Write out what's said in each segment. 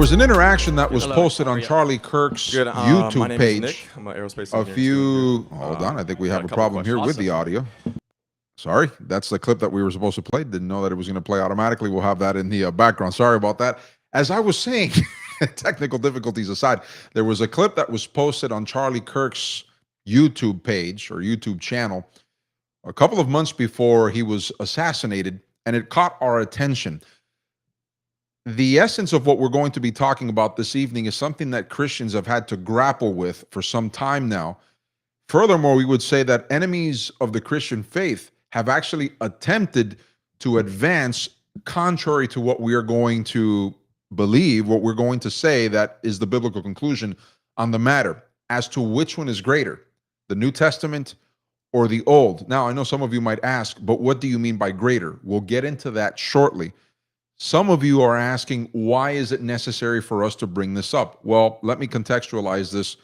was an interaction that was Hello, posted how are on you? Charlie Kirk's Good. My YouTube name is Nick. page. I'm an aerospace A engineer few. too. Hold on, I think we Got have a a couple problem here with questions. the audio. Sorry, that's the clip that we were supposed to play. Didn't know that it was going to play automatically. We'll have that in the background. Sorry about that. As I was saying, technical difficulties aside, there was a clip that was posted on Charlie Kirk's YouTube page or YouTube channel a couple of months before he was assassinated, and it caught our attention. The essence of what we're going to be talking about this evening is something that Christians have had to grapple with for some time now. Furthermore, we would say that enemies of the Christian faith have actually attempted to advance contrary to what we are going to believe, what we're going to say that is the biblical conclusion on the matter as to which one is greater, the New Testament or the Old. Now, I know some of you might ask, but what do you mean by greater? We'll get into that shortly. Some of you are asking, why is it necessary for us to bring this up? Well, let me contextualize this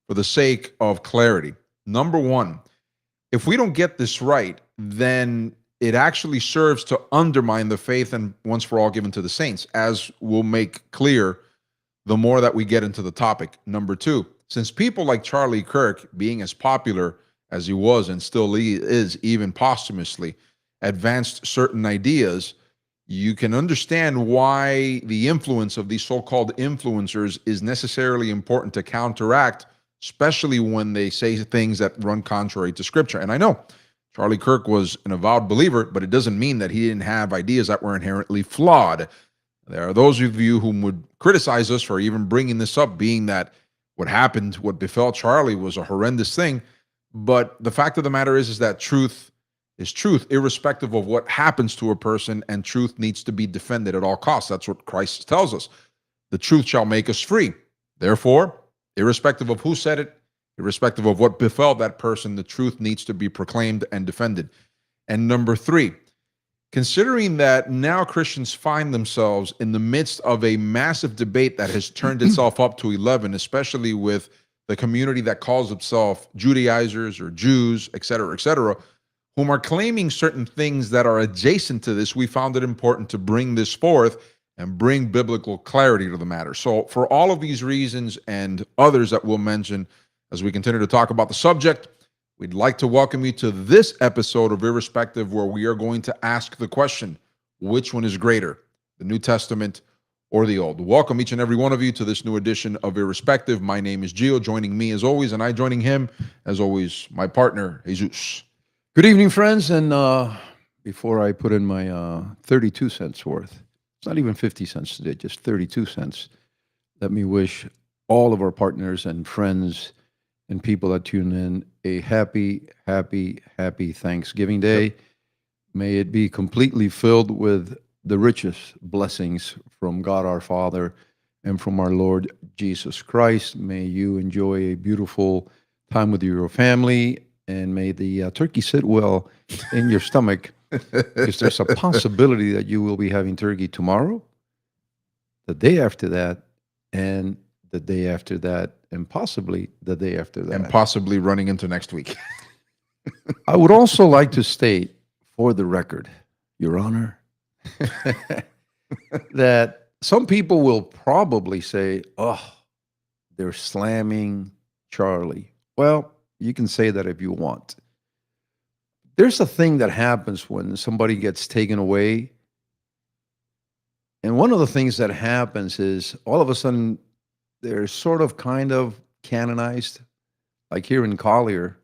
for the sake of clarity. Number one, if we don't get this right, then it actually serves to undermine the faith and once for all given to the saints, as we'll make clear the more that we get into the topic. Number two, since people like Charlie Kirk, being as popular as he was and still is even posthumously, advanced certain ideas, you can understand why the influence of these so-called influencers is necessarily important to counteract, especially when they say things that run contrary to Scripture. And I know Charlie Kirk was an avowed believer, but it doesn't mean that he didn't have ideas that were inherently flawed. There are those of you who would criticize us for even bringing this up, being that what happened, what befell Charlie was a horrendous thing. But the fact of the matter is that truth is truth, irrespective of what happens to a person, and truth needs to be defended at all costs. That's what Christ tells us. The truth shall make us free. Therefore, irrespective of who said it, irrespective of what befell that person, the truth needs to be proclaimed and defended. And number three, considering that now Christians find themselves in the midst of a massive debate that has turned itself up to 11, especially with the community that calls itself Judaizers or Jews, et cetera, whom are claiming certain things that are adjacent to this, we found it important to bring this forth and bring biblical clarity to the matter. So for all of these reasons and others that we'll mention as we continue to talk about the subject, we'd like to welcome you to this episode of Irrespective, where we are going to ask the question, which one is greater, the New Testament or the Old? Welcome each and every one of you to this new edition of Irrespective. My name is Gio, joining me as always, and I joining him as always, my partner, Jesus. Good evening, friends. And before I put in my 32 cents worth, it's not even 50 cents today, just 32 cents. Let me wish all of our partners and friends and people that tune in a happy, happy, happy Thanksgiving Day. Yep. May it be completely filled with the richest blessings from God our Father and from our Lord Jesus Christ. May you enjoy a beautiful time with your family, and may the turkey sit well in your stomach, because there's a possibility that you will be having turkey tomorrow, the day after that, and the day after that, and possibly the day after that. And possibly running into next week. I would also like to state, for the record, Your Honor, that some people will probably say, oh, they're slamming Charlie. Well, you can say that if you want. There's a thing that happens when somebody gets taken away. And one of the things that happens is all of a sudden they're sort of kind of canonized. Like here in Collier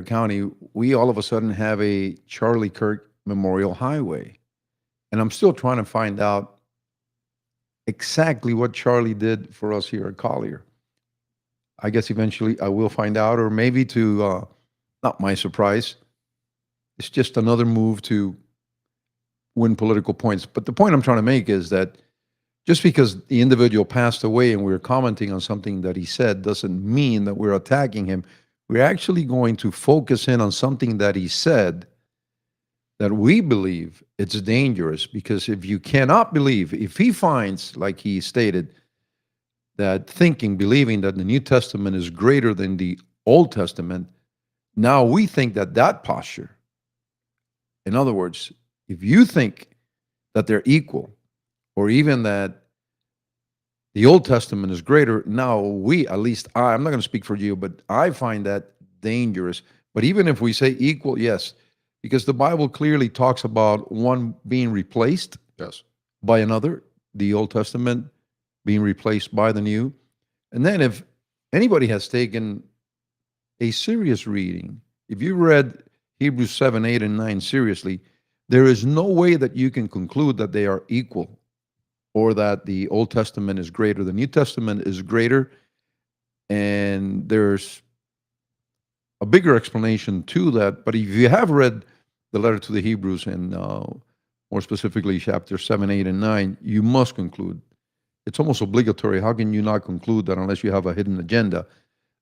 County, we all of a sudden have a Charlie Kirk Memorial Highway. And I'm still trying to find out exactly what Charlie did for us here at Collier. I guess eventually I will find out, or maybe to, not my surprise, it's just another move to win political points. But the point I'm trying to make is that just because the individual passed away and we're commenting on something that he said doesn't mean that we're attacking him. We're actually going to focus in on something that he said that we believe it's dangerous, because if you cannot believe, if he finds, like he stated, that believing that the New Testament is greater than the Old Testament, now we think that posture, in other words, if you think that they're equal, or even that the Old Testament is greater. Now, at least I'm not going to speak for you, but I find that dangerous. But even if we say equal, yes, because the Bible clearly talks about one being replaced Yes. by another, the Old Testament being replaced by the New. And then if anybody has taken a serious reading, if you read Hebrews 7, 8, and 9 seriously, there is no way that you can conclude that they are equal or that the Old Testament is greater. The New Testament is greater, and there's a bigger explanation to that. But if you have read the letter to the Hebrews, and more specifically chapter 7, 8, and 9, you must conclude. It's almost obligatory. How can you not conclude that unless you have a hidden agenda,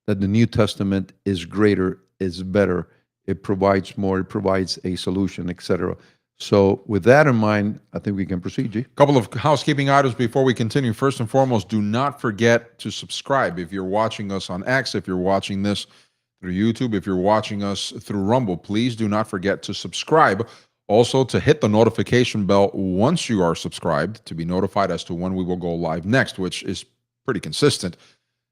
that the New Testament is greater, is better, it provides more, it provides a solution, etc. So with that in mind, I think we can proceed, G. Couple of housekeeping items before we continue. First and foremost, do not forget to subscribe. If you're watching us on X, if you're watching this through YouTube, if you're watching us through Rumble, please do not forget to subscribe. Also, to hit the notification bell once you are subscribed to be notified as to when we will go live next, which is pretty consistent.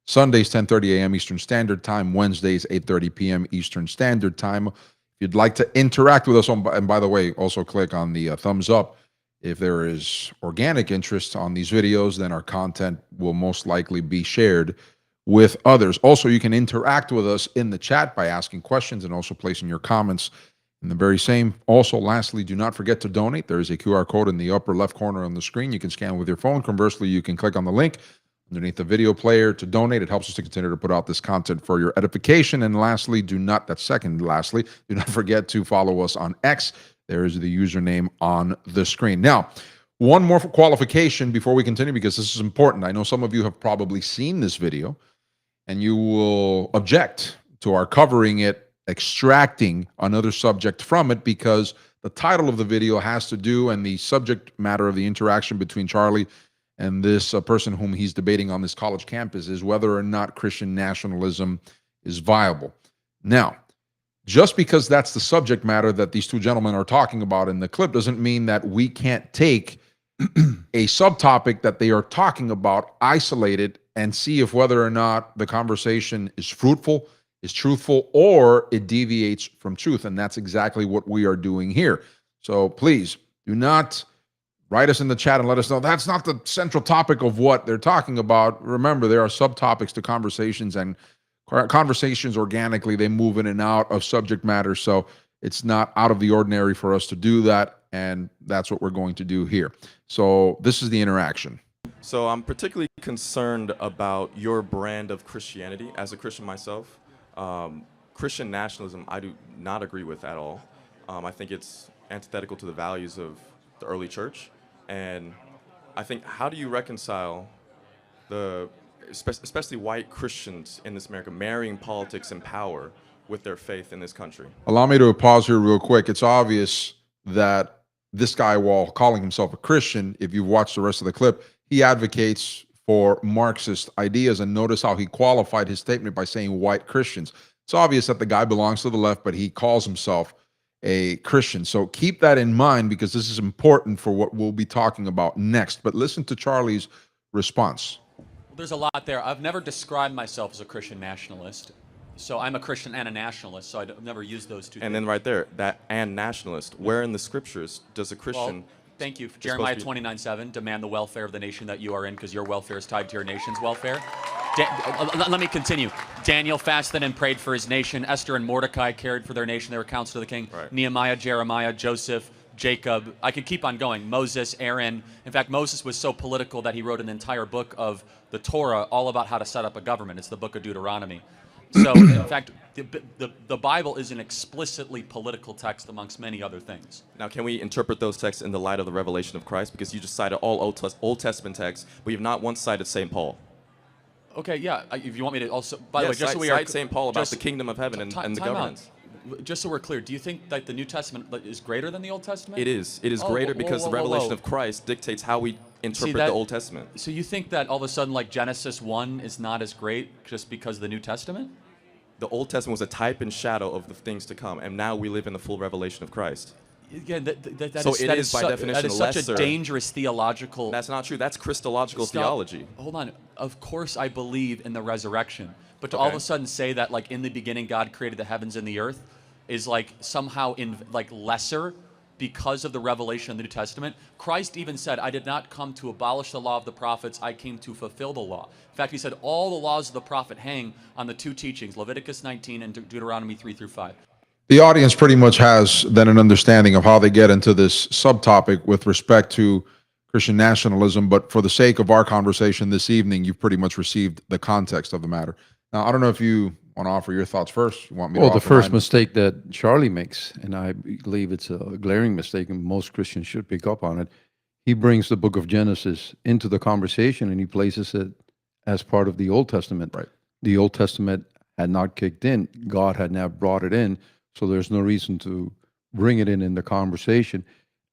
Sundays, 10:30 a.m. Eastern Standard Time. Wednesdays, 8:30 p.m. Eastern Standard Time. If you'd like to interact with us, and by the way, also click on the thumbs up. If there is organic interest on these videos, then our content will most likely be shared with others. Also, you can interact with us in the chat by asking questions and also placing your comments in the very same. Also, lastly, do not forget to donate. There is a QR code in the upper left corner on the screen. You can scan with your phone. Conversely, you can click on the link underneath the video player to donate. It helps us to continue to put out this content for your edification. And lastly, do not forget to follow us on X. There is the username on the screen. Now, one more qualification before we continue, because this is important. I know some of you have probably seen this video and you will object to our covering it, extracting another subject from it, because the title of the video has to do, and the subject matter of the interaction between Charlie and this person whom he's debating on this college campus is whether or not Christian nationalism is viable. Now, just because that's the subject matter that these two gentlemen are talking about in the clip doesn't mean that we can't take a subtopic that they are talking about, isolate it, and see if whether or not the conversation is fruitful, is truthful, or it deviates from truth. And that's exactly what we are doing here. So please do not write us in the chat and let us know that's not the central topic of what they're talking about. Remember, there are subtopics to conversations, and conversations organically, they move in and out of subject matter. So it's not out of the ordinary for us to do that. And that's what we're going to do here. So this is the interaction. So I'm particularly concerned about your brand of Christianity. As a Christian myself, Christian nationalism I do not agree with at all. I think it's antithetical to the values of the early church. And I think, how do you reconcile especially white Christians in this America, marrying politics and power with their faith in this country? Allow me to pause here real quick. It's obvious that this guy, while calling himself a Christian, if you've watched the rest of the clip, he advocates for Marxist ideas. And notice how he qualified his statement by saying white Christians. It's obvious that the guy belongs to the left, but he calls himself a Christian. So keep that in mind, because this is important for what we'll be talking about next. But listen to Charlie's response. There's a lot there. I've never described myself as a Christian nationalist. So I'm a Christian and a nationalist, so I've never used those two And things. then right there, that and nationalist, where in the scriptures does a Christian... Well, thank you. Jeremiah 29:7, demand the welfare of the nation that you are in, because your welfare is tied to your nation's welfare. Let me continue. Daniel fasted and prayed for his nation. Esther and Mordecai cared for their nation. They were counsel to the king. Right. Nehemiah, Jeremiah, Joseph, Jacob. I could keep on going. Moses, Aaron. In fact, Moses was so political that he wrote an entire book of the Torah all about how to set up a government. It's the book of Deuteronomy. So, in fact, the Bible is an explicitly political text amongst many other things. Now, can we interpret those texts in the light of the revelation of Christ? Because you just cited all Old Testament texts, but you've not once cited St. Paul. Okay, yeah. If you want me to also, by the way, just so we are cite St. Paul about the kingdom of heaven and the governance. Just so we're clear, do you think that the New Testament is greater than the Old Testament? It is. It is greater because the revelation of Christ dictates how we interpret the Old Testament. So you think that all of a sudden, like Genesis 1 is not as great just because of the New Testament? The Old Testament was a type and shadow of the things to come, and now we live in the full revelation of Christ. again, that So is, it that is by su- definition that is such lesser. a dangerous theological. That's not true. That's Christological Stop. theology. Hold on. Of course, I believe in the resurrection, but to all of Okay. a sudden say that, like, in the beginning, God created the heavens and the earth, is like somehow lesser because of the revelation of the New Testament. Christ even said, "I did not come to abolish the law of the prophets; I came to fulfill the law." In fact, he said all the laws of the prophet hang on the two teachings, Leviticus 19 and Deuteronomy 3 through 5. The audience pretty much has then an understanding of how they get into this subtopic with respect to Christian nationalism. But for the sake of our conversation this evening, you've pretty much received the context of the matter. Now, I don't know if you want to offer your thoughts first. You want me to Well, the offer first mine? mistake that Charlie makes, and I believe it's a glaring mistake, and most Christians should pick up on it, he brings the book of Genesis into the conversation and he places it as part of the Old Testament. Right. The Old Testament had not kicked in. God had now brought it in. So there's no reason to bring it in the conversation.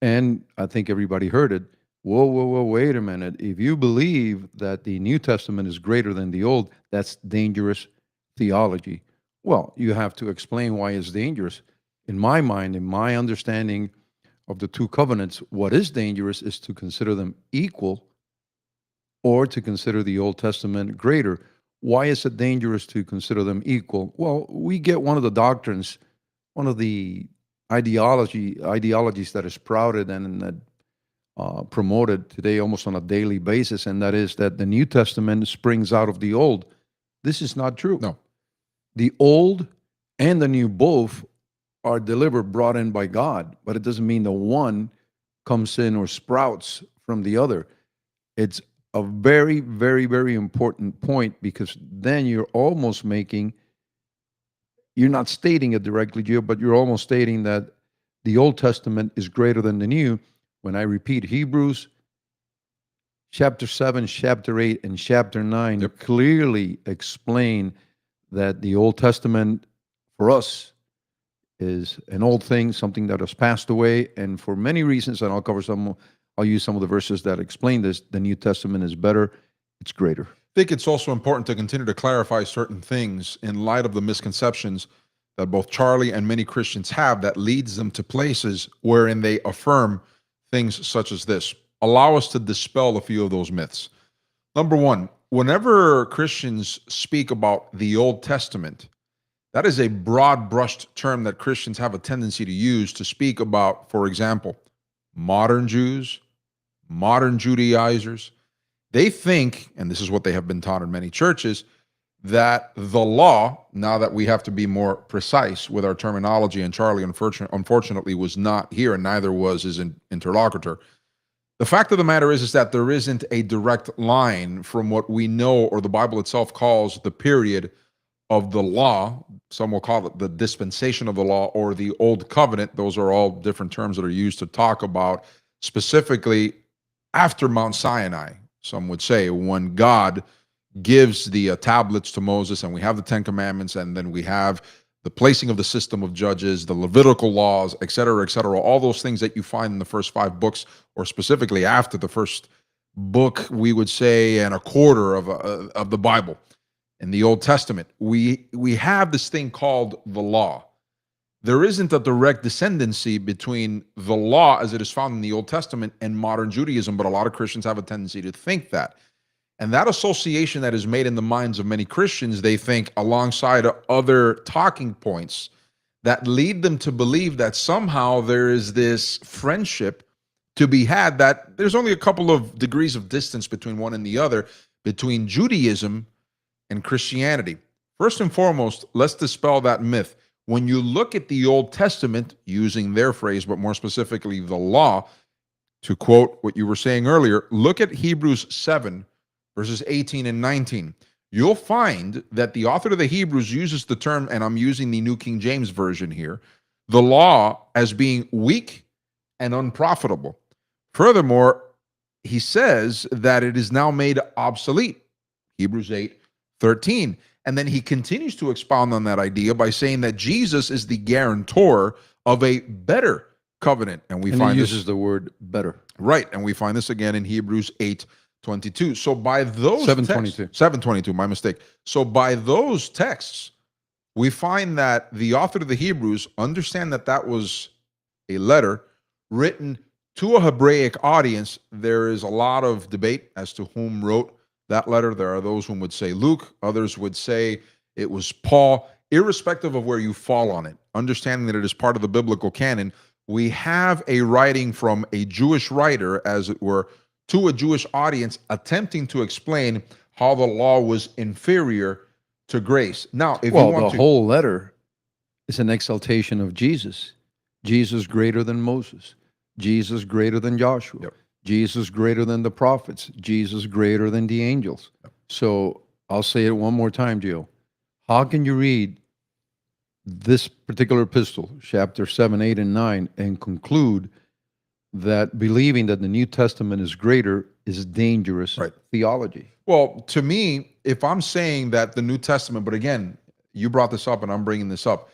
And I think everybody heard it. Whoa, wait a minute. If you believe that the New Testament is greater than the Old, that's dangerous theology. Well, you have to explain why it's dangerous. In my mind, in my understanding of the two covenants, what is dangerous is to consider them equal or to consider the Old Testament greater. Why is it dangerous to consider them equal? Well, we get one of the doctrines, one of the ideologies that is sprouted and that promoted today almost on a daily basis, and that is that the New Testament springs out of the Old. This is not true. No. The Old and the New both are delivered, brought in by God, but it doesn't mean the one comes in or sprouts from the other. It's a very, very, very important point, because then you're almost making, you're not stating it directly, Gio, but you're almost stating that the Old Testament is greater than the New. When I repeat, Hebrews chapter 7, chapter 8, and chapter 9 clearly explain that the Old Testament for us is an old thing, something that has passed away, and for many reasons, and I'll use some of the verses that explain this, the New Testament is better, it's greater. I think it's also important to continue to clarify certain things in light of the misconceptions that both Charlie and many Christians have that leads them to places wherein they affirm things such as this. Allow us to dispel a few of those myths. Number one, whenever Christians speak about the Old Testament, that is a broad-brushed term that Christians have a tendency to use to speak about, for example, modern Jews, modern Judaizers. They think, and this is what they have been taught in many churches, that the law, now that we have to be more precise with our terminology, and Charlie unfortunately was not here, and neither was his interlocutor. The fact of the matter is that there isn't a direct line from what we know, or the Bible itself calls the period of the law. Some will call it the dispensation of the law or the Old Covenant. Those are all different terms that are used to talk about specifically after Mount Sinai. Some would say when God gives the tablets to Moses, and we have the Ten Commandments, and then we have the placing of the system of judges, the Levitical laws, et cetera, all those things that you find in the first 5 books, or specifically after the first book, we would say, and a quarter of the Bible. In the Old Testament, we have this thing called the law. There isn't a direct descendancy between the law as it is found in the Old Testament and modern Judaism, but a lot of Christians have a tendency to think that. And that association that is made in the minds of many Christians, they think, alongside other talking points that lead them to believe that somehow there is this friendship to be had, that there's only a couple of degrees of distance between one and the other, between Judaism and Christianity. First and foremost, let's dispel that myth. When you look at the Old Testament, using their phrase, but more specifically the law, to quote what you were saying earlier, look at Hebrews 7, verses 18 and 19. You'll find that the author of the Hebrews uses the term, and I'm using the New King James Version here, the law as being weak and unprofitable. Furthermore, he says that it is now made obsolete. Hebrews 8:13. And then he continues to expound on that idea by saying that Jesus is the guarantor of a better covenant. And He uses the word better. Right. And we find this again in Hebrews 8:22. So by those 7:22. 7:22, my mistake. So by those texts, we find that the author of the Hebrews understand that that was a letter written to a Hebraic audience. There is a lot of debate as to whom wrote that letter. There are those who would say Luke, others would say it was Paul. Irrespective of where you fall on it, understanding that it is part of the biblical canon, we have a writing from a Jewish writer, as it were, to a Jewish audience, attempting to explain how the law was inferior to grace. Now, if you Well, want the to, whole letter is an exaltation of Jesus. Jesus greater than Moses. Jesus greater than Joshua. Yep. Jesus greater than the prophets. Jesus greater than the angels. Yep. So I'll say it one more time, Gio. How can you read this particular epistle, chapter 7, 8, and 9, and conclude that believing that the New Testament is greater is dangerous Right. theology? well, to me, if I'm saying that the New Testament, but again, you brought this up and I'm bringing this up,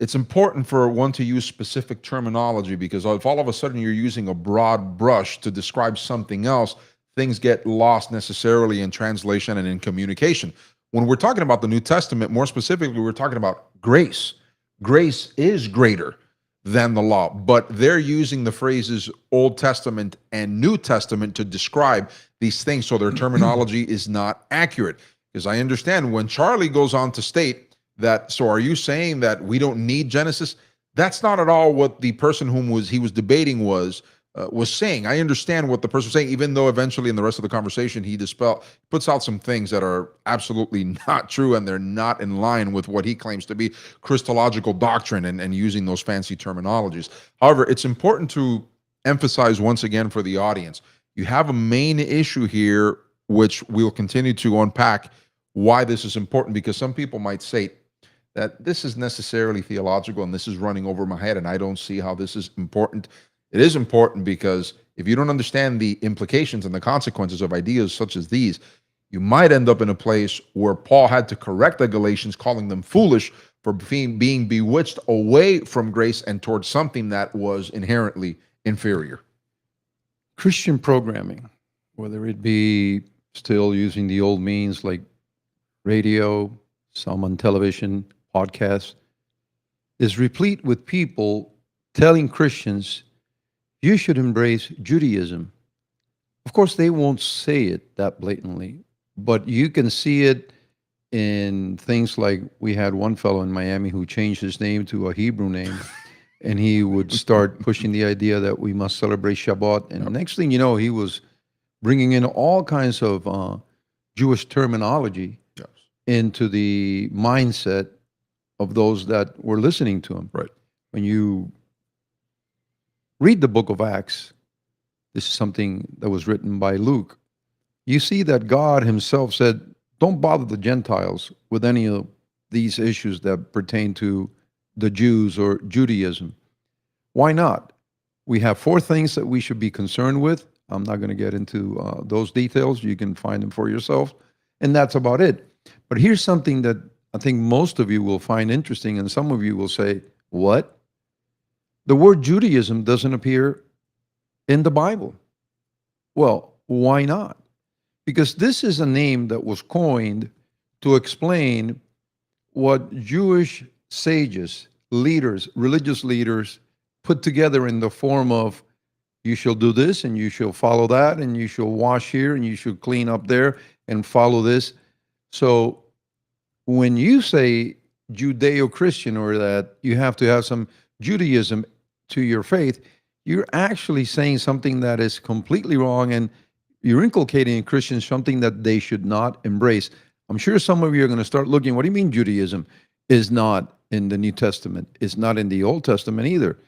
it's important for one to use specific terminology, because if all of a sudden you're using a broad brush to describe something else, things get lost necessarily in translation and in communication. When we're talking about the New Testament, more specifically, we're talking about grace. Grace is greater than the law, but they're using the phrases Old Testament and New Testament to describe these things, so their terminology is not accurate. Because I understand when Charlie goes on to state that, so are you saying that we don't need Genesis? That's not at all what the person whom he was debating was saying. I understand what the person was saying, even though eventually in the rest of the conversation he puts out some things that are absolutely not true, and they're not in line with what he claims to be Christological doctrine, and using those fancy terminologies. However, it's important to emphasize once again for the audience, you have a main issue here, which we'll continue to unpack why this is important, because some people might say that this is necessarily theological and this is running over my head and I don't see how this is important. It is important because if you don't understand the implications and the consequences of ideas such as these, you might end up in a place where Paul had to correct the Galatians, calling them foolish for being bewitched away from grace and towards something that was inherently inferior. Christian programming, whether it be still using the old means like radio, some on television, podcasts, is replete with people telling Christians, you should embrace Judaism. Of course, they won't say it that blatantly, but you can see it in things like, we had one fellow in Miami who changed his name to a Hebrew name, and he would start pushing the idea that we must celebrate Shabbat. And the next thing you know, he was bringing in all kinds of Jewish terminology into the mindset of those that were listening to him. Right. When you read the book of Acts, this is something that was written by Luke, you see that God himself said, don't bother the Gentiles with any of these issues that pertain to the Jews or Judaism. Why not? We have 4 things that we should be concerned with. I'm not going to get into those details. You can find them for yourself. And that's about it. But here's something that I think most of you will find interesting, and some of you will say, what? The word Judaism doesn't appear in the Bible. Well, why not? Because this is a name that was coined to explain what Jewish sages, leaders, religious leaders put together in the form of, you shall do this and you shall follow that and you shall wash here and you shall clean up there and follow this. So when you say Judeo-Christian, or that you have to have some Judaism to your faith, you're actually saying something that is completely wrong, and you're inculcating in Christians something that they should not embrace. I'm sure some of you are going to start looking, what do you mean Judaism is not in the New Testament? It's not in the Old Testament either.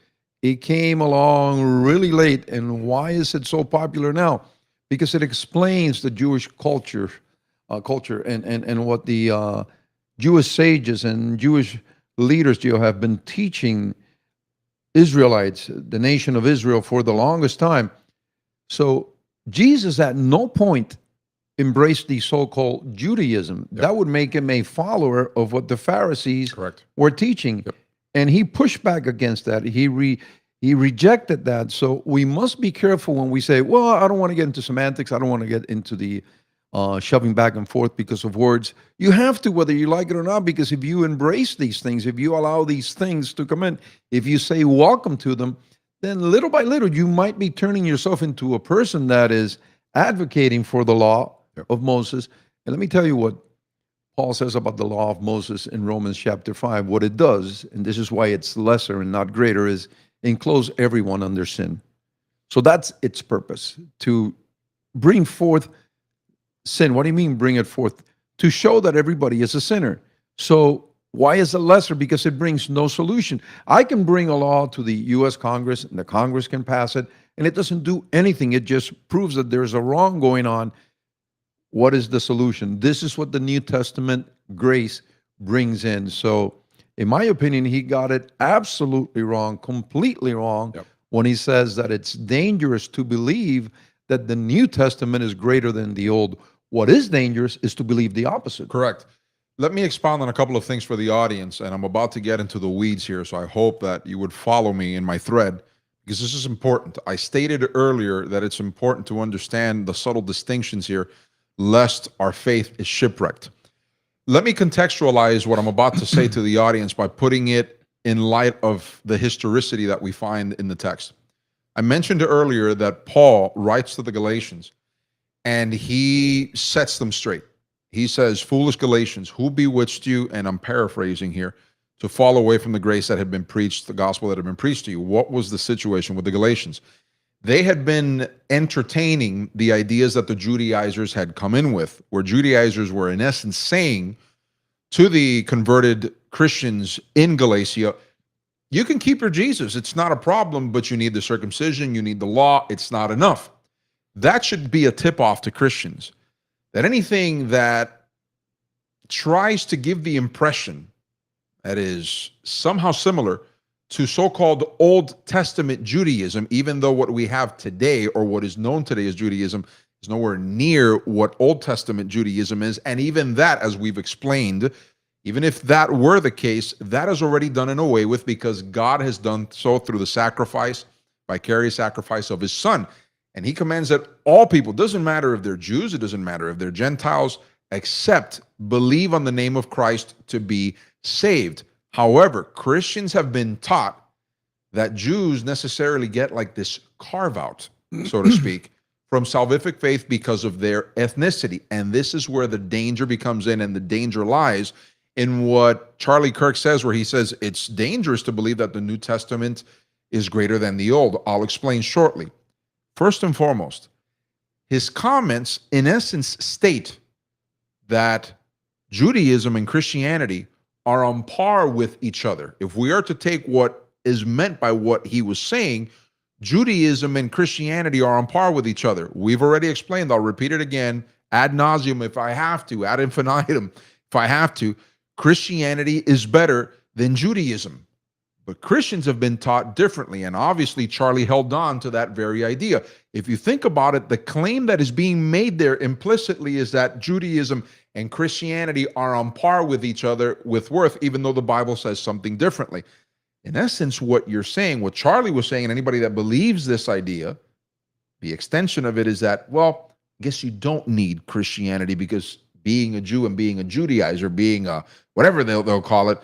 It came along really late, and why is it so popular now? Because it explains the Jewish culture and what the Jewish sages and Jewish leaders have been teaching Israelites, the nation of Israel, for the longest time. So Jesus at no point embraced the so-called Judaism. Yep. That would make him a follower of what the Pharisees Correct. were teaching. Yep. And he pushed back against that. He rejected that. So we must be careful when we say, well, I don't want to get into semantics. I don't want to get into the shoving back and forth because of words. You have to, whether you like it or not, because if you embrace these things, if you allow these things to come in, if you say welcome to them, then little by little, you might be turning yourself into a person that is advocating for the law of Moses. And let me tell you what Paul says about the law of Moses in Romans chapter 5. What it does, and this is why it's lesser and not greater, is enclose everyone under sin. So that's its purpose, to bring forth sin. What do you mean bring it forth? To show that everybody is a sinner. So why is it lesser? Because it brings no solution. I can bring a law to the U.S. Congress, and the Congress can pass it, and it doesn't do anything. It just proves that there's a wrong going on. What is the solution? This is what the New Testament grace brings in. So, in my opinion, he got it absolutely wrong, completely wrong, when he says that it's dangerous to believe that the New Testament is greater than the Old. What is dangerous is to believe the opposite. Correct. Let me expound on a couple of things for the audience, and I'm about to get into the weeds here, so I hope that you would follow me in my thread, because this is important. I stated earlier that it's important to understand the subtle distinctions here, lest our faith is shipwrecked. Let me contextualize what I'm about to say to the audience by putting it in light of the historicity that we find in the text. I mentioned earlier that Paul writes to the Galatians, and he sets them straight. He says, "Foolish Galatians, who bewitched you," and I'm paraphrasing here, "to fall away from the grace that had been preached, the gospel that had been preached to you?" What was the situation with the Galatians? They had been entertaining the ideas that the Judaizers had come in with, where Judaizers were in essence saying to the converted Christians in Galatia, you can keep your Jesus, it's not a problem, but you need the circumcision, you need the law, it's not enough. That should be a tip-off to Christians, that anything that tries to give the impression that is somehow similar to so-called Old Testament Judaism, even though what we have today, or what is known today as Judaism, is nowhere near what Old Testament Judaism is. And even that, as we've explained, even if that were the case, that is already done and away with, because God has done so through the sacrifice, vicarious sacrifice of his Son. And he commands that all people, doesn't matter if they're Jews, it doesn't matter if they're Gentiles, except believe on the name of Christ to be saved. However, Christians have been taught that Jews necessarily get like this carve out, so to speak, from salvific faith because of their ethnicity. And this is where the danger becomes in, and the danger lies in what Charlie Kirk says, where he says it's dangerous to believe that the New Testament is greater than the Old. I'll explain shortly. First and foremost, his comments in essence state that Judaism and Christianity are on par with each other. If we are to take what is meant by what he was saying, Judaism and Christianity are on par with each other. We've already explained, I'll repeat it again, ad nauseum if I have to, ad infinitum if I have to, Christianity is better than Judaism. But Christians have been taught differently, and obviously Charlie held on to that very idea. If you think about it, the claim that is being made there implicitly is that Judaism and Christianity are on par with each other with worth, even though the Bible says something differently. In essence, what you're saying, what Charlie was saying, and anybody that believes this idea, the extension of it is that, well, I guess you don't need Christianity, because being a Jew and being a Judaizer, being a whatever they'll call it,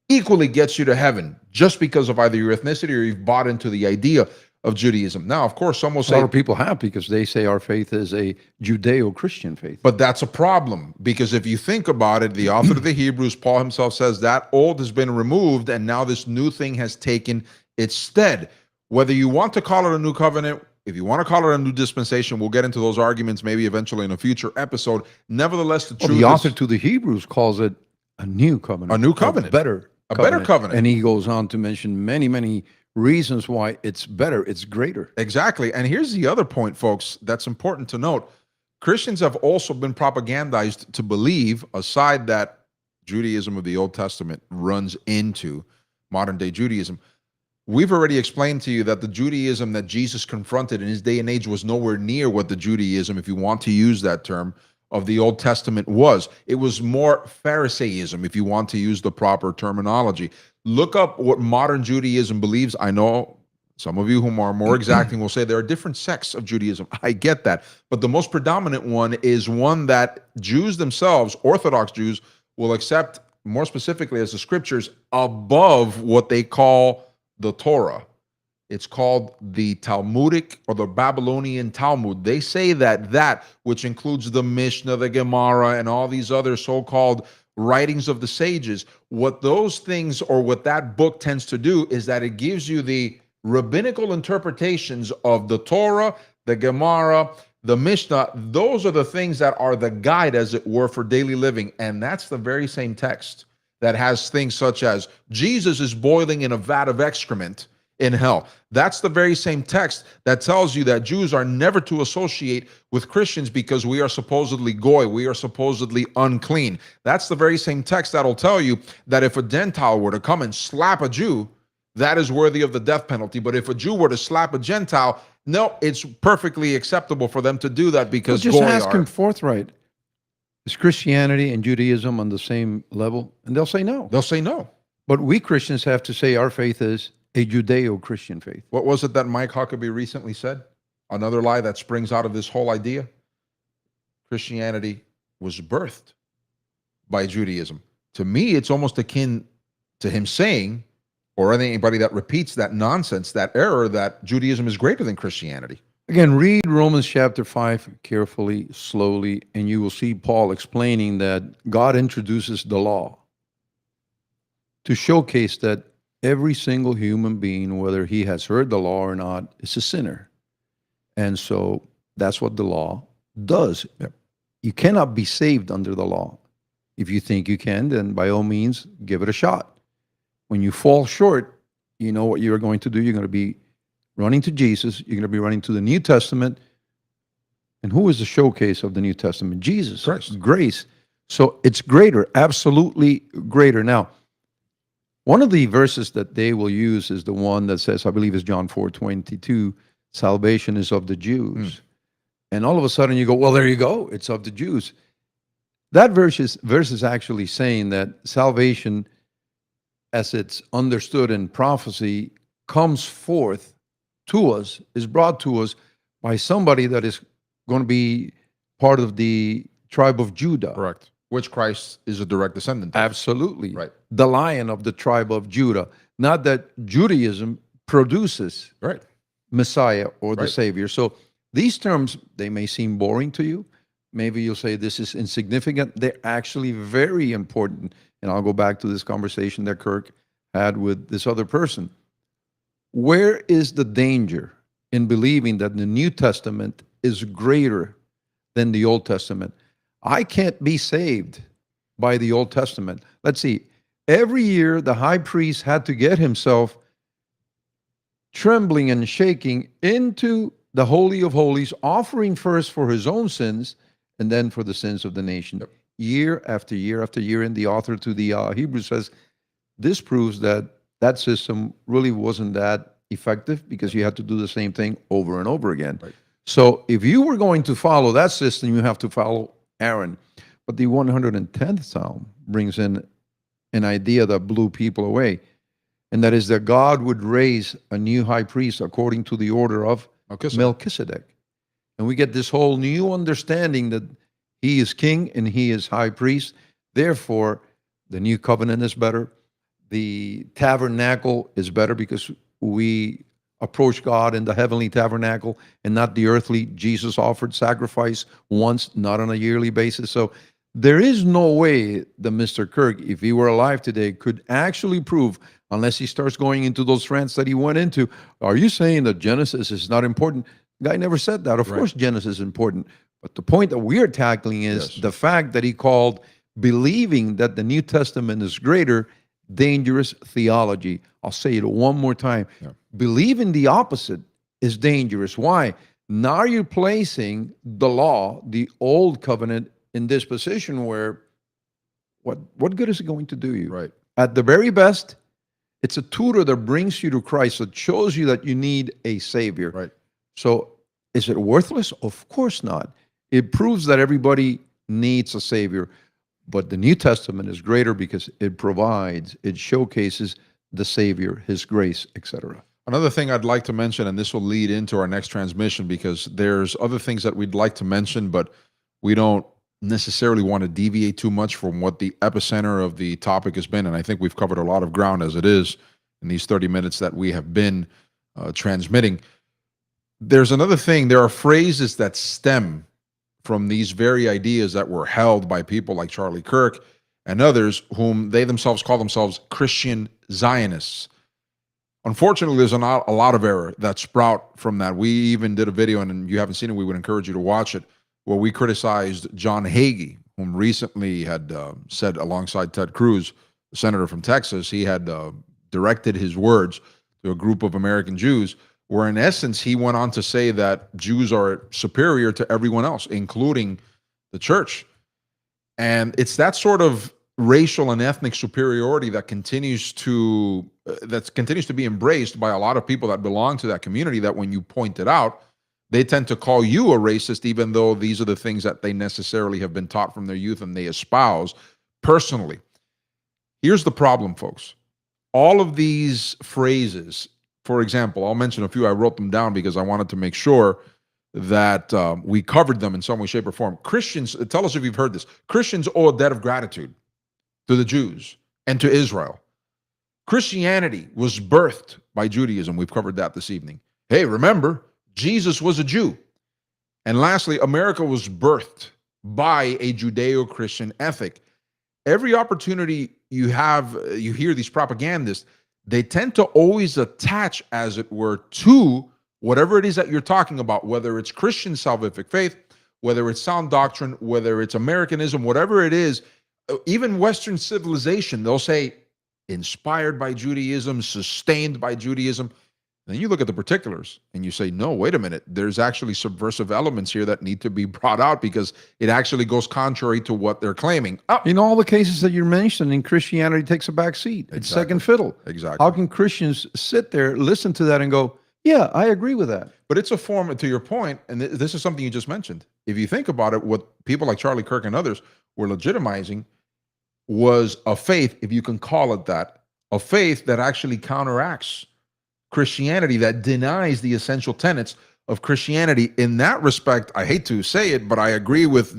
equally gets you to heaven, just because of either your ethnicity or you've bought into the idea of Judaism. Now, of course, some will say, a lot of people have, because they say our faith is a Judeo-Christian faith. but that's a problem, because if you think about it, the author of the Hebrews, Paul himself, says that old has been removed and now this new thing has taken its stead. Whether you want to call it a new covenant, if you want to call it a new dispensation, we'll get into those arguments maybe eventually in a future episode. Nevertheless, the truth the author is, to the Hebrews calls it a new covenant. A new covenant. A better covenant. And he goes on to mention many, many reasons why it's better, it's greater. Exactly. And here's the other point, folks, that's important to note. Christians have also been propagandized to believe, aside that Judaism of the Old Testament runs into modern day Judaism, we've already explained to you that the Judaism that Jesus confronted in his day and age was nowhere near what the Judaism, if you want to use that term, of the Old Testament was. It was more Pharisaism, if you want to use the proper terminology. Look up what modern Judaism believes. I know some of you whom are more exacting will say there are different sects of Judaism. I get that. But the most predominant one is one that Jews themselves, Orthodox Jews, will accept, more specifically as the scriptures, above what they call the Torah. It's called the Talmudic or the Babylonian Talmud. They say that which includes the Mishnah, the Gemara, and all these other so-called writings of the sages, what those things or what that book tends to do is that it gives you the rabbinical interpretations of the Torah, the Gemara, the Mishnah. Those are the things that are the guide, as it were, for daily living. And that's the very same text that has things such as Jesus is boiling in a vat of excrement in hell. That's the very same text that tells you that Jews are never to associate with Christians because we are supposedly goy, we are supposedly unclean. That's the very same text that'll tell you that if a Gentile were to come and slap a Jew, that is worthy of the death penalty. But if a Jew were to slap a Gentile, no, it's perfectly acceptable for them to do that because just goy ask are. him forthright. Is Christianity and Judaism on the same level? And they'll say no. They'll say no. But we Christians have to say our faith is a Judeo-Christian faith. What was it that Mike Huckabee recently said? Another lie that springs out of this whole idea? Christianity was birthed by Judaism. To me, it's almost akin to him saying, or anybody that repeats that nonsense, that error, that Judaism is greater than Christianity. Again, read Romans chapter 5 carefully, slowly, and you will see Paul explaining that God introduces the law to showcase that every single human being, whether he has heard the law or not, is a sinner. And so that's what the law does. Yep. You cannot be saved under the law. If you think you can, then by all means, give it a shot. When you fall short, you know what you're going to do. You're going to be running to Jesus. You're going to be running to the New Testament. And who is the showcase of the New Testament? Jesus. Christ. Grace. So it's greater, absolutely greater. Now, one of the verses that they will use is the one that says, I believe is John 4:22, salvation is of the Jews. And all of a sudden you go, well, there you go. It's of the Jews. That verse is actually saying that salvation, as it's understood in prophecy, comes forth to us, is brought to us by somebody that is going to be part of the tribe of Judah. Correct. Which Christ is a direct descendant of. Absolutely. Right. The Lion of the tribe of Judah. Not that Judaism produces Right. Messiah or the Right. Savior. So these terms, they may seem boring to you. Maybe you'll say this is insignificant. They're actually very important. And I'll go back to this conversation that Kirk had with this other person. Where is the danger in believing that the New Testament is greater than the Old Testament? I can't be saved by the Old Testament. Let's see. Every year, the high priest had to get himself trembling and shaking into the Holy of Holies, offering first for his own sins and then for the sins of the nation. Yep. Year after year after year. And the author to the Hebrews says, this proves that that system really wasn't that effective because you had to do the same thing over and over again. Right. So if you were going to follow that system, you have to follow Aaron. But the 110th Psalm brings in an idea that blew people away. And that is that God would raise a new high priest according to the order of Melchizedek. And we get this whole new understanding that he is king and he is high priest. Therefore, the new covenant is better. The tabernacle is better because we approach God in the heavenly tabernacle and not the earthly. Jesus offered sacrifice once, not on a yearly basis. So there is no way that Mr. Kirk, if he were alive today, could actually prove, unless he starts going into those rants that he went into, are you saying that Genesis is not important? The guy never said that. Of course, Genesis is important. But the point that we're tackling is the fact that he called believing that the New Testament is greater dangerous theology. I'll say it one more time. Believing the opposite is dangerous. Why? Now you're placing the law, the old covenant, in this position where what good is it going to do you? Right. At the very best, it's a tutor that brings you to Christ, that shows you that you need a Savior. Right. So is it worthless? Of course not. It proves that everybody needs a Savior. But the New Testament is greater because it provides, it showcases the Savior, His grace, etc. Another thing I'd like to mention, and this will lead into our next transmission, because there's other things that we'd like to mention, but we don't necessarily want to deviate too much from what the epicenter of the topic has been. And I think we've covered a lot of ground as it is in these 30 minutes that we have been transmitting. There's another thing. There are phrases that stem from these very ideas that were held by people like Charlie Kirk and others, whom they themselves call themselves Christian Zionists. Unfortunately, there's a lot of error that sprout from that. We even did a video, and you haven't seen it, we would encourage you to watch it, where we criticized John Hagee, whom recently had said alongside Ted Cruz, the senator from Texas, he had directed his words to a group of American Jews, where in essence he went on to say that Jews are superior to everyone else, including the church. And it's that sort of racial and ethnic superiority that continues to be embraced by a lot of people that belong to that community, that when you point it out, they tend to call you a racist, even though these are the things that they necessarily have been taught from their youth and they espouse personally. Here's the problem, folks. All of these phrases, for example, I'll mention a few. I wrote them down because I wanted to make sure that we covered them in some way, shape, or form. Christians, tell us if you've heard this. Christians owe a debt of gratitude to the Jews and to Israel. Christianity was birthed by Judaism. We've covered that this evening. Hey, remember, Jesus was a Jew. And lastly, America was birthed by a Judeo-Christian ethic. Every opportunity you have, you hear these propagandists, they tend to always attach, as it were, to whatever it is that you're talking about, whether it's Christian salvific faith, whether it's sound doctrine, whether it's Americanism, whatever it is, even Western civilization, they'll say inspired by Judaism, sustained by Judaism. Then you look at the particulars and you say, no, wait a minute, there's actually subversive elements here that need to be brought out because it actually goes contrary to what they're claiming. In all the cases that you're mentioning, Christianity takes a back seat. It's second fiddle. Exactly. How can Christians sit there, listen to that and go, yeah, I agree with that? But it's a form, to your point, and this is something you just mentioned. If you think about it, what people like Charlie Kirk and others were legitimizing was a faith, if you can call it that, a faith that actually counteracts Christianity, that denies the essential tenets of Christianity. In that respect, I hate to say it, but I agree with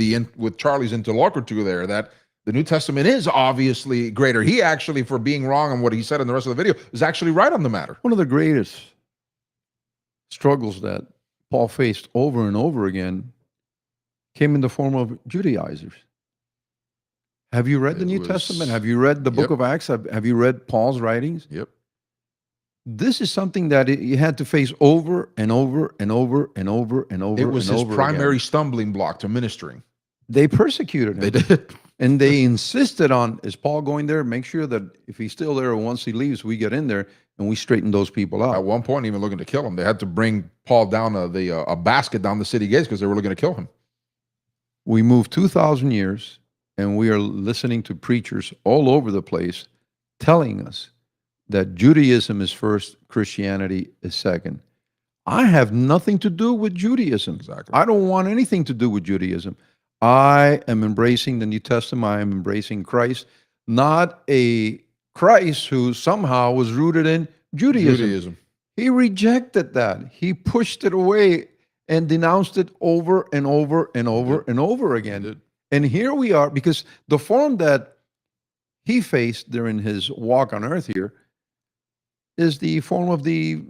Charlie's interlocutor there that the New Testament is obviously greater. He actually, for being wrong on what he said in the rest of the video, is actually right on the matter. One of the greatest struggles that Paul faced over and over again came in the form of Judaizers. Have you read the New Testament? Have you read the book of Acts? Have you read Paul's writings? Yep. This is something that he had to face over and over and over and over and over. It was his primary stumbling block to ministering. They persecuted him. They did. And they insisted on, is Paul going there? Make sure that if he's still there or once he leaves, we get in there and we straighten those people out. At one point, even looking to kill him. They had to bring Paul down a basket down the city gates because they were looking to kill him. We moved 2,000 years, and we are listening to preachers all over the place telling us that Judaism is first, Christianity is second. I have nothing to do with Judaism. Exactly. I don't want anything to do with Judaism. I am embracing the New Testament. I am embracing Christ, not a Christ who somehow was rooted in Judaism. He rejected that. He pushed it away and denounced it over and over and over and over again. And here we are, because the form that he faced during his walk on earth here is the form of the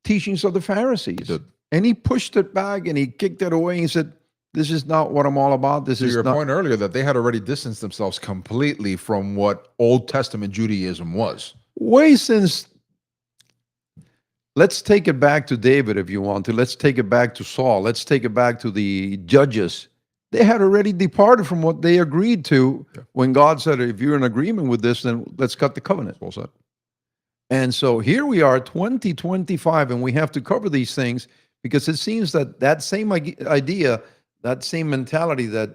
teachings of the Pharisees. And he pushed it back and he kicked it away and he said, this is not what I'm all about. This is your not. Point earlier that they had already distanced themselves completely from what Old Testament Judaism was. Way since, let's take it back to David if you want to. Let's take it back to Saul. Let's take it back to the judges. They had already departed from what they agreed to when God said, if you're in agreement with this, then let's cut the covenant. Well said. And so here we are, 2025, and we have to cover these things because it seems that that same idea, that same mentality that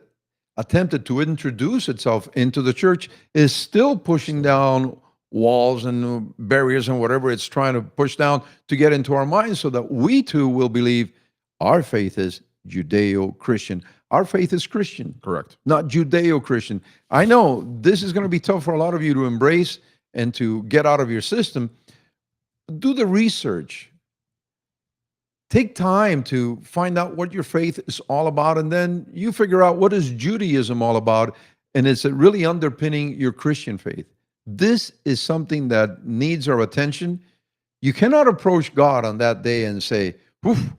attempted to introduce itself into the church is still pushing down walls and barriers and whatever it's trying to push down to get into our minds so that we too will believe our faith is Judeo-Christian. Our faith is Christian. Correct. Not Judeo-Christian. I know this is going to be tough for a lot of you to embrace and to get out of your system. Do the research. Take time to find out what your faith is all about, and then you figure out what is Judaism all about, and is it really underpinning your Christian faith? This is something that needs our attention. You cannot approach God on that day and say, "Oof,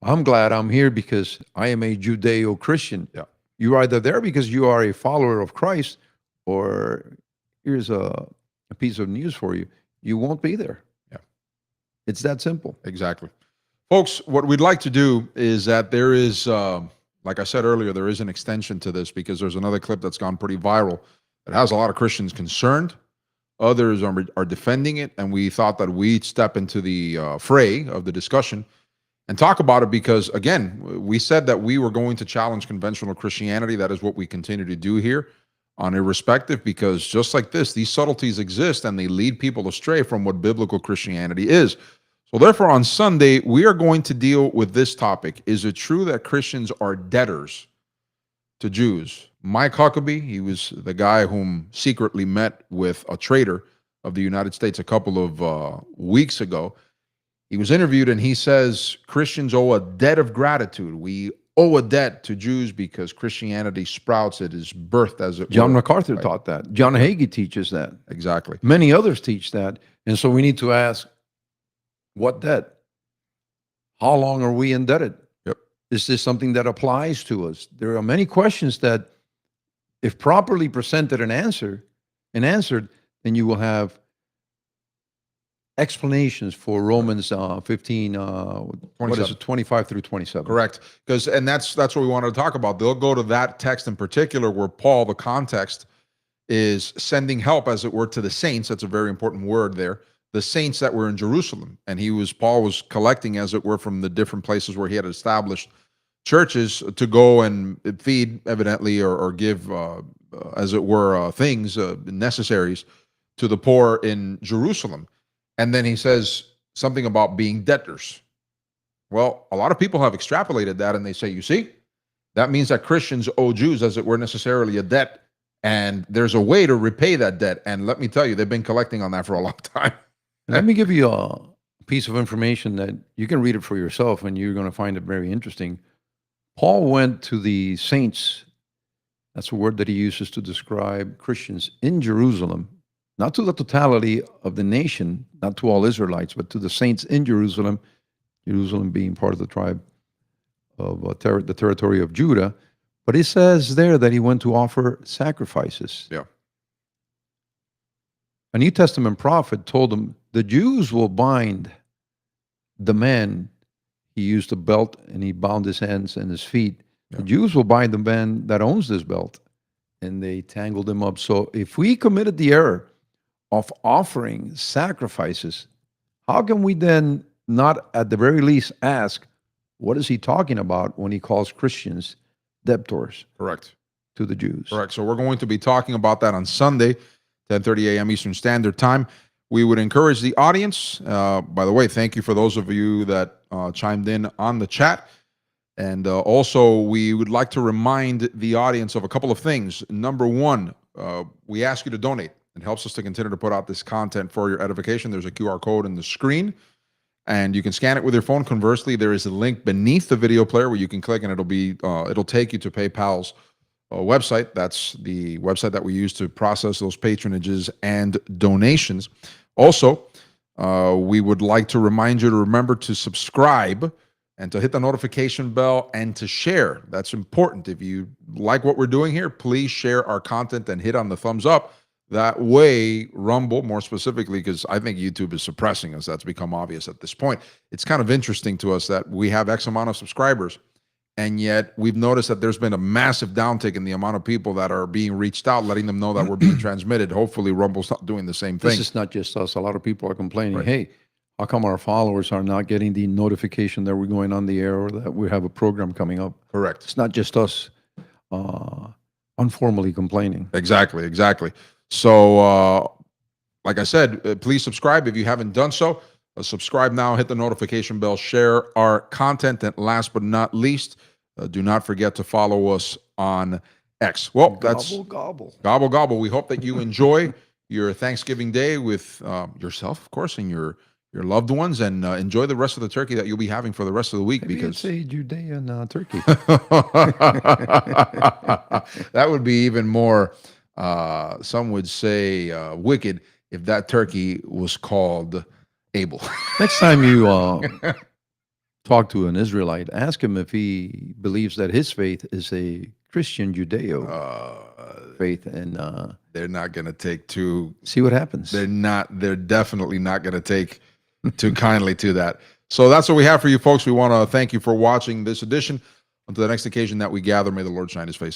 I'm glad I'm here because I am a Judeo-Christian." Yeah. You're either there because you are a follower of Christ, or here's a piece of news for you: you won't be there. Yeah. It's that simple. Exactly. Folks, what we'd like to do is that there is, like I said earlier, there is an extension to this because there's another clip that's gone pretty viral that has a lot of Christians concerned. Others are defending it. And we thought that we'd step into the fray of the discussion and talk about it because, again, we said that we were going to challenge conventional Christianity. That is what we continue to do here on Irrespective, because just like this, these subtleties exist and they lead people astray from what biblical Christianity is. So therefore, on Sunday, we are going to deal with this topic. Is it true that Christians are debtors to Jews? Mike Huckabee, he was the guy whom secretly met with a traitor of the United States a couple of weeks ago. He was interviewed and he says Christians owe a debt of gratitude. We owe a debt to Jews because Christianity sprouts, it is birthed, as it John were. MacArthur Right. taught that. John Hagee teaches that. Exactly. Many others teach that. And so we need to ask, what debt? How long are we indebted? Yep. Is this something that applies to us? There are many questions that, if properly presented and answered, then you will have explanations for Romans 15, what is 27. it, 25 through 27. Correct. And that's what we wanted to talk about. They'll go to that text in particular where Paul, the context, is sending help, as it were, to the saints. That's a very important word there. The saints that were in Jerusalem. And Paul was collecting, as it were, from the different places where he had established churches to go and feed, evidently, or give, as it were, things, necessaries to the poor in Jerusalem. And then he says something about being debtors. Well, a lot of people have extrapolated that and they say, you see, that means that Christians owe Jews, as it were, necessarily a debt. And there's a way to repay that debt. And let me tell you, they've been collecting on that for a long time. Let me give you a piece of information that you can read it for yourself and you're going to find it very interesting. Paul went to the saints. That's a word that he uses to describe Christians in Jerusalem, not to the totality of the nation, not to all Israelites, but to the saints in Jerusalem, Jerusalem being part of the tribe of the territory of Judah. But it says there that he went to offer sacrifices. Yeah. A New Testament prophet told him, the Jews will bind the man. He used a belt and he bound his hands and his feet. Yeah. The Jews will bind the man that owns this belt, and they tangled him up. So if we committed the error of offering sacrifices, how can we then not at the very least ask, what is he talking about when he calls Christians debtors Correct. to the Jews? Correct. So we're going to be talking about that on Sunday, 10:30 a.m. Eastern Standard Time. We would encourage the audience. By the way, thank you for those of you that chimed in on the chat. And also, we would like to remind the audience of a couple of things. Number one, we ask you to donate. It helps us to continue to put out this content for your edification. There's a QR code in the screen, and you can scan it with your phone. Conversely, there is a link beneath the video player where you can click, and it'll take you to PayPal's website. That's the website that we use to process those patronages and donations. Also, we would like to remind you to remember to subscribe and to hit the notification bell and to share. That's important. If you like what we're doing here, please share our content and hit on the thumbs up. That way, Rumble, more specifically, because I think YouTube is suppressing us. That's become obvious at this point. It's kind of interesting to us that we have X amount of subscribers, and yet we've noticed that there's been a massive downtick in the amount of people that are being reached out, letting them know that we're being transmitted. Hopefully, Rumble's not doing the same thing. This is not just us. A lot of people are complaining, Right. hey, how come our followers are not getting the notification that we're going on the air or that we have a program coming up? Correct. It's not just us informally complaining. Exactly. So, like I said, please subscribe if you haven't done so. Subscribe now, hit the notification bell, share our content, and last but not least, do not forget to follow us on X. Well, that's Gobble. gobble. We hope that you enjoy your Thanksgiving day with yourself, of course, and your loved ones, and enjoy the rest of the turkey that you'll be having for the rest of the week. Maybe Because it's a Judean turkey. that would be even more, some would say, wicked if that turkey was called able. Next time you talk to an Israelite, ask him if he believes that his faith is a Christian Judeo faith, and They're not going to take too. see what happens. They're not. They're definitely not going to take too kindly to that. So that's what we have for you folks. We want to thank you for watching this edition. Until the next occasion that we gather, may the Lord shine his face upon